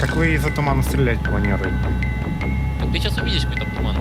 Как вы из-за тумана стрелять планируете? Так ты сейчас увидишь какой там туман.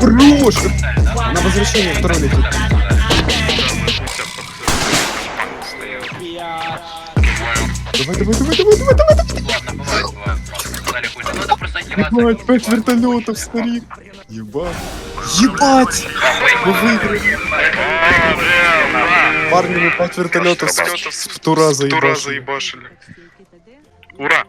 Рушь! На возвращение второй летит. Давай. Ебать, 5 вертолетов, старик. Ебать. Ебать! Мы выиграли. Парни, мы 5 вертолетов в 2 раза ебашили. Ура!